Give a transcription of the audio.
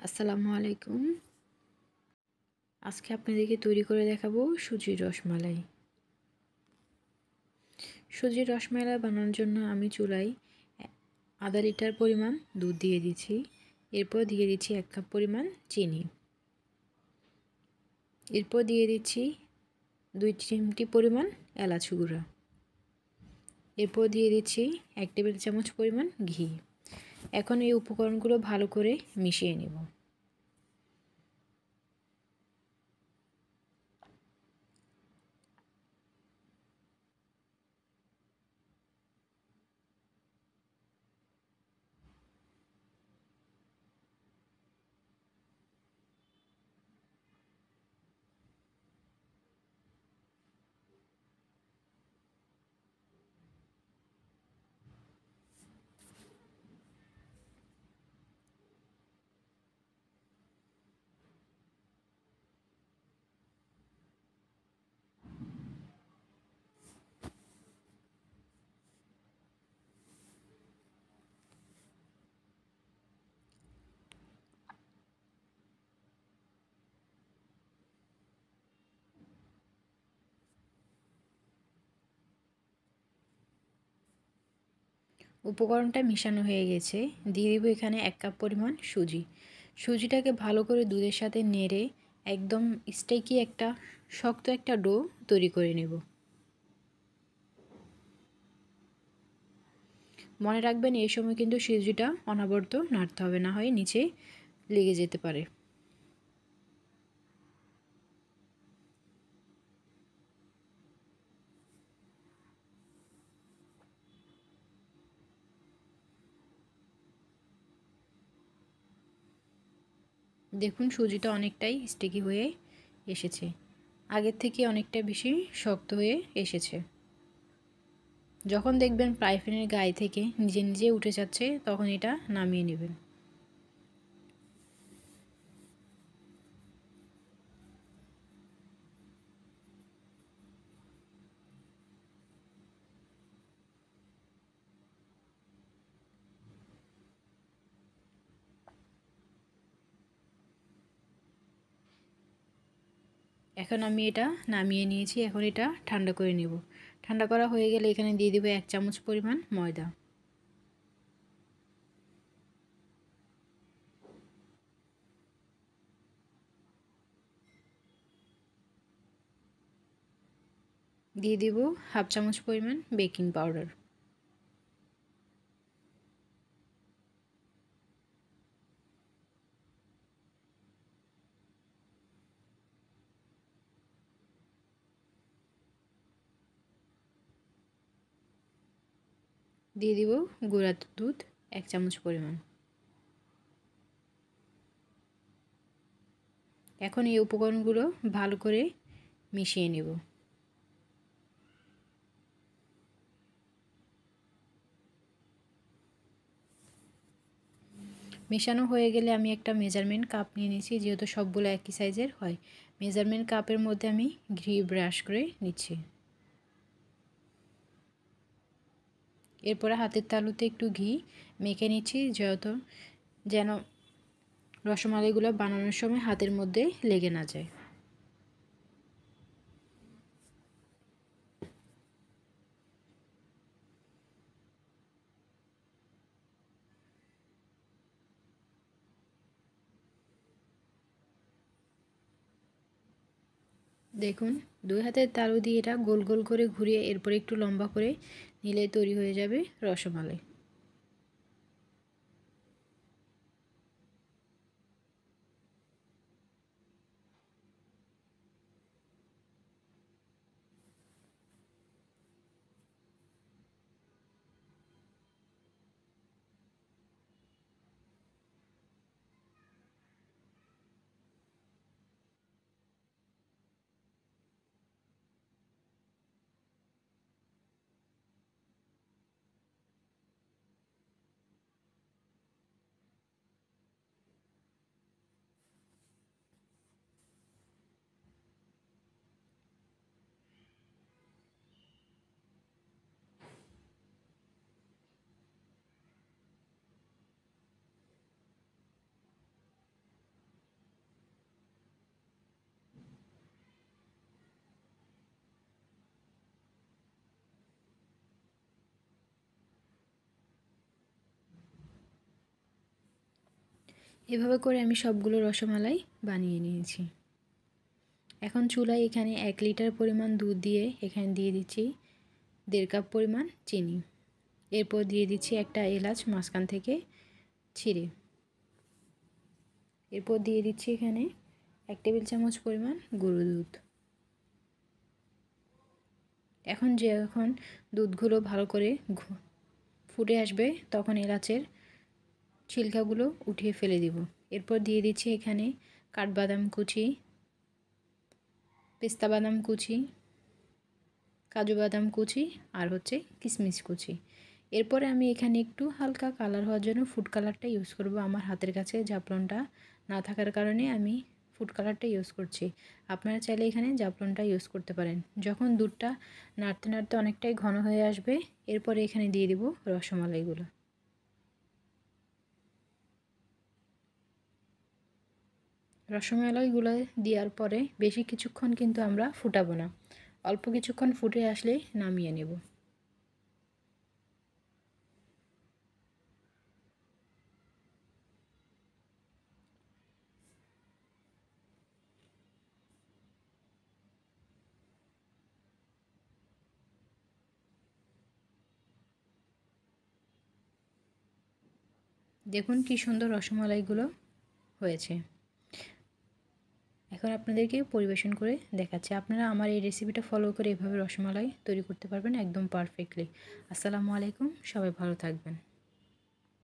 আসসালামু আলাইকুম। আজকে আপনাদেরকে তৈরি করে দেখাবো সুজির রসমালাই। সুজির রসমালাই বানানোর জন্য আমি চুলায় আধা লিটার পরিমাণ দুধ দিয়ে দিচ্ছি। এরপর দিয়ে দিচ্ছি 1 কাপ পরিমাণ চিনি। এরপর দিয়ে দিচ্ছি 2 চিমটি পরিমাণ এলাচ গুঁড়া। এরপর দিয়ে দিচ্ছি 1 টেবিল চামচ পরিমাণ ঘি। এখন এই উপকরণগুলো ভালো করে মিশিয়ে নেব। উপকরণটা মিশানো হয়ে গেছে। দিয়ে দিব এখানে 1 কাপ পরিমাণ সুজি। সুজিটাকে ভালো করে দুধের সাথে নেড়ে একদম স্টিকি একটা শক্ত একটা ডো তৈরি করে নেব। মনে রাখবেন এই সময় কিন্তু সুজিটা অনবরত নাড়তে হবে, না হয় নিচে লেগে যেতে পারে। দেখুন সুজিটা অনেকটাই স্টিকি হয়ে এসেছে, আগের থেকে অনেকটা বেশি শক্ত হয়ে এসেছে। যখন দেখবেন ফ্রাই প্যানের গায়ে থেকে নিজে নিজে উঠে যাচ্ছে তখন এটা নামিয়ে নেবেন। এখন আমি এটা নামিয়ে নিয়েছি। এখন এটা ঠান্ডা করে নেব। ঠান্ডা করা হয়ে গেলে এখানে দিয়ে দেব 1 চামচ পরিমাণ ময়দা। দিয়ে দেব হাফ চামচ পরিমাণ বেকিং পাউডার। দিয়ে দিব গুঁড়া দুধ 1 চামচ পরিমাণ। এখন এই উপকরণগুলো ভালো করে মিশিয়ে নেব। মেশানো হয়ে গেলে আমি একটা মেজারমেন্ট কাপ নিয়ে নিয়েছি, যেহেতু সবগুলো একই সাইজের হয়। মেজারমেন্ট কাপের মধ্যে আমি ঘি ব্রাশ করে নিচ্ছি। এরপরে হাতের তালুতে একটু ঘি মেখে নিচ্ছি, যেন রসমালাইগুলো বানানোর সময় হাতের মধ্যে লেগে না যায়। দেখুন 2 হাতের তালু দিয়ে এটা গোল গোল করে ঘুরিয়ে এরপর একটু লম্বা করে নিলে তৈরি হয়ে যাবে রসমালাই। এভাবে করে আমি সবগুলো রসমালাই বানিয়ে নিয়েছি। এখন চুলায় এখানে 1 লিটার পরিমাণ দুধ দিয়ে এখানে দিয়ে দিচ্ছি 1.5 কাপ পরিমাণ চিনি। এরপর দিয়ে দিচ্ছি একটা এলাচ মাঝখান থেকে ছিঁড়ে। এরপর দিয়ে দিচ্ছি এখানে 1 টেবিল চামচ পরিমাণ গুঁড়ো দুধ। এখন দুধগুলো ভালো করে ফুটে আসবে তখন এলাচের ছিলকাগুলো উঠিয়ে ফেলে দিব। এরপর দিয়ে দিচ্ছি এখানে কাঠবাদাম কুচি, পেস্তা বাদাম কুচি, কাজু বাদাম কুচি আর কিশমিশ কুচি। এরপরে আমি এখানে একটু হালকা কালার হওয়ার জন্য ফুড কালারটা ইউজ করব। আমার হাতের কাছে জাফরানটা না থাকার কারণে আমি ফুড কালারটা ইউজ করছি। আপনারা চাইলে এখানে জাফরানটা ইউজ করতে পারেন। যখন দুধটা নাড়তে নাড়তে অনেকটাই ঘন হয়ে আসবে এরপরে এখানে দিয়ে দেব রসমালাইগুলো। রসমালাইগুলো দেওয়ার পরে বেশি কিছুক্ষণ কিন্তু আমরা ফুটাবো না, অল্প কিছুক্ষণ ফুটে আসলে নামিয়ে নেব। দেখুন কি সুন্দর রসমালাইগুলো হয়েছে। এখন আপনাদেরকে পরিবেশন করে দেখাচ্ছি। আপনারা আমার এই রেসিপিটা ফলো করে এভাবে রসমালাই তৈরি করতে পারবেন একদম পারফেক্টলি। আসসালামু আলাইকুম, সবাই ভালো থাকবেন।